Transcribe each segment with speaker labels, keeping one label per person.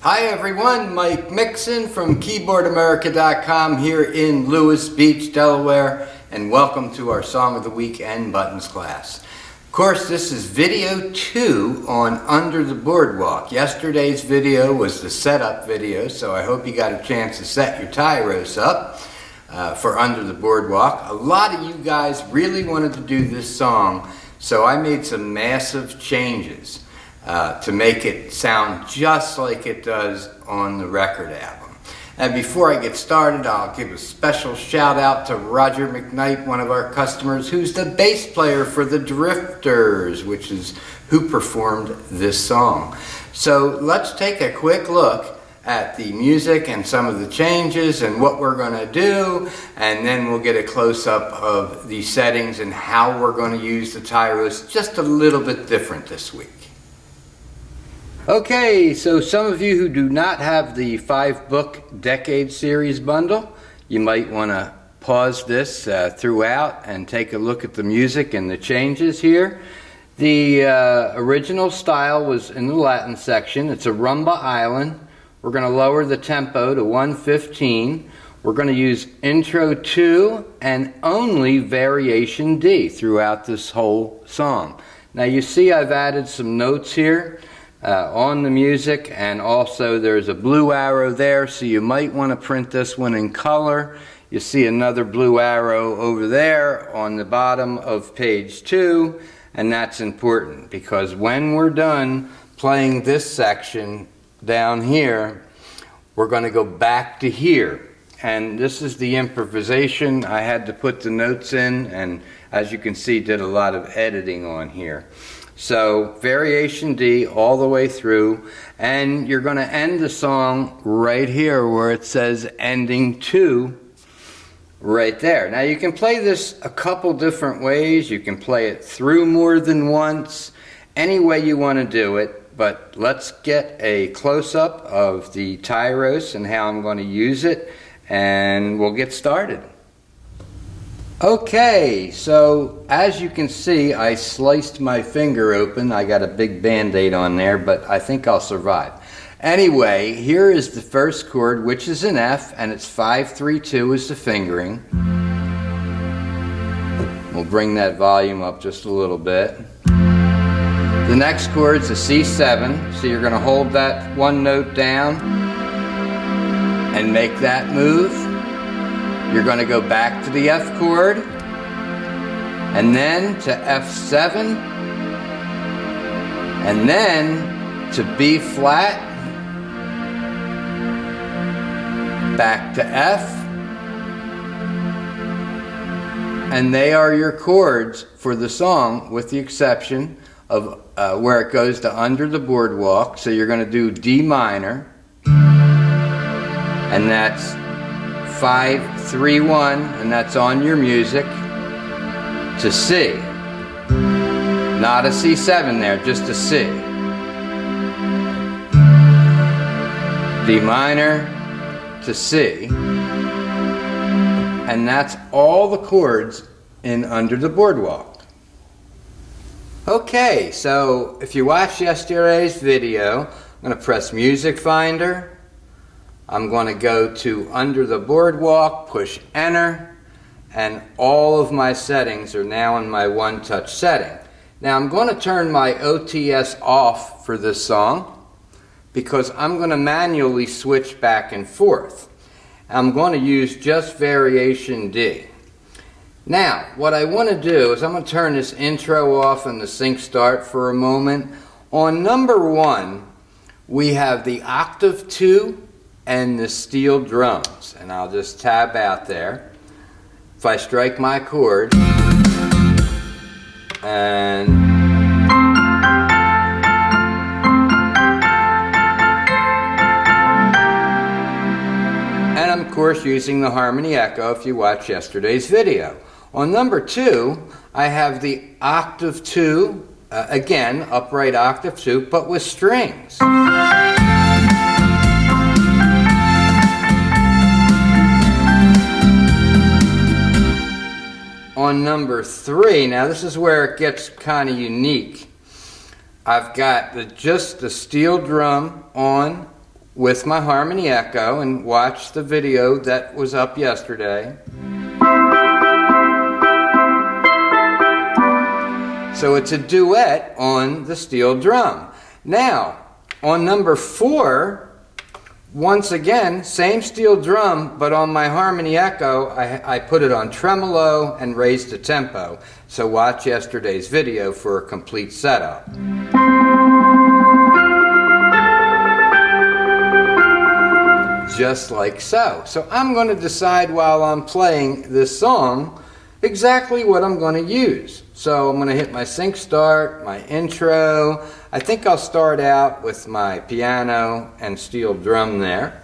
Speaker 1: Hi everyone, Mike Mixon from Keyboardamerica.com here in Lewis Beach, Delaware, and welcome to our Song of the Week and Buttons class. Of course, this is video 2 on Under the Boardwalk. Yesterday's video was the setup video, so I hope you got a chance to set your Tyros up for Under the Boardwalk. A lot of you guys really wanted to do this song, so I made some massive changes to make it sound just like it does on the record album. And before I get started, I'll give a special shout out to Roger McKnight, one of our customers, who's the bass player for the Drifters, which is who performed this song. So let's take a quick look at the music and some of the changes and what we're going to do, and then we'll get a close-up of the settings and how we're going to use the Tyros just a little bit different this week. Okay, so some of you who do not have the 5-book Decade Series bundle, you might want to pause this throughout and take a look at the music and the changes here. The original style was in the Latin section. It's a rumba island. We're going to lower the tempo to 115. We're going to use intro 2 and only variation D throughout this whole song. Now you see I've added some notes here on the music, and also there's a blue arrow there, so you might want to print this one in color. You see another blue arrow over there on the bottom of page 2, and that's important because when we're done playing this section down here, we're going to go back to here. And this is the improvisation. I had to put the notes in, and as you can see, did a lot of editing on here. So variation D all the way through, and you're going to end the song right here where it says ending 2 right there. Now you can play this a couple different ways. You can play it through more than once, any way you want to do it, but let's get a close-up of the Tyros and how I'm going to use it, and we'll get started. Okay, so as you can see, I sliced my finger open. I got a big band-aid on there, but I think I'll survive. Anyway, here is the first chord, which is an F, and it's 5-3-2 is the fingering. We'll bring that volume up just a little bit. The next chord is a C7, so you're going to hold that one note down and make that move. You're going to go back to the F chord, and then to F7, and then to B flat, back to F, and they are your chords for the song, with the exception of where it goes to Under the Boardwalk. So you're going to do D minor, and that's 5-3-1, and that's on your music, to C. Not a C7 there, just a C. D minor to C. And that's all the chords in Under the Boardwalk. Okay, so if you watched yesterday's video, I'm going to press Music Finder. I'm going to go to Under the Boardwalk, push Enter, and all of my settings are now in my one-touch setting. Now I'm going to turn my OTS off for this song because I'm going to manually switch back and forth. I'm going to use just variation D. Now, what I want to do is I'm going to turn this intro off and the sync start for a moment. On number 1, we have the octave 2 and the steel drums, and I'll just tab out there. If I strike my chord and I'm of course using the harmony echo if you watched yesterday's video. On number 2, I have the octave 2, again upright octave 2, but with strings. On number 3, now this is where it gets kind of unique. I've got just the steel drum on with my harmony echo and watch the video that was up yesterday. So it's a duet on the steel drum. Now, on number 4, once again, same steel drum, but on my harmony echo, I put it on tremolo and raised the tempo. So watch yesterday's video for a complete setup. Just like so. So I'm going to decide while I'm playing this song exactly what I'm going to use. So I'm going to hit my sync start, my intro. I think I'll start out with my piano and steel drum there.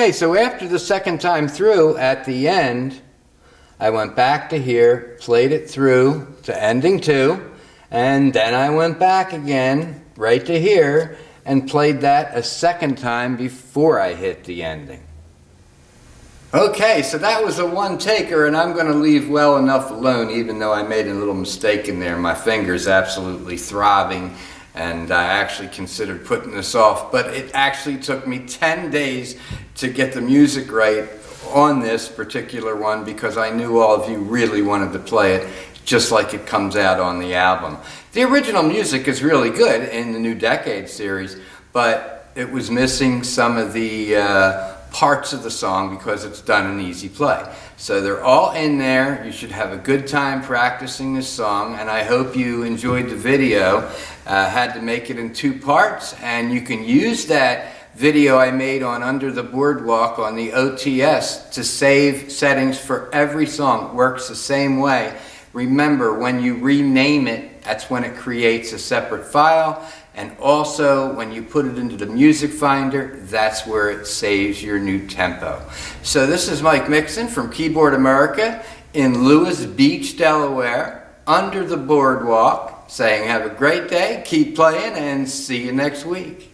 Speaker 1: Okay, so after the second time through, at the end, I went back to here, played it through to ending 2, and then I went back again, right to here, and played that a second time before I hit the ending. Okay, so that was a one-taker, and I'm going to leave well enough alone, even though I made a little mistake in there. My finger's absolutely throbbing, and I actually considered putting this off, but it actually took me 10 days to get the music right on this particular one because I knew all of you really wanted to play it just like it comes out on the album. The original music is really good in the New Decade series, but it was missing some of the parts of the song because it's done in easy play. So they're all in there. You should have a good time practicing this song, and I hope you enjoyed the video. Had to make it in 2 parts, and you can use that video I made on Under the Boardwalk on the OTS to save settings for every song. It works the same way. Remember, when you rename it, that's when it creates a separate file. And also, when you put it into the music finder, that's where it saves your new tempo. So this is Mike Mixon from Keyboard America in Lewis Beach, Delaware, Under the Boardwalk, saying have a great day, keep playing, and see you next week.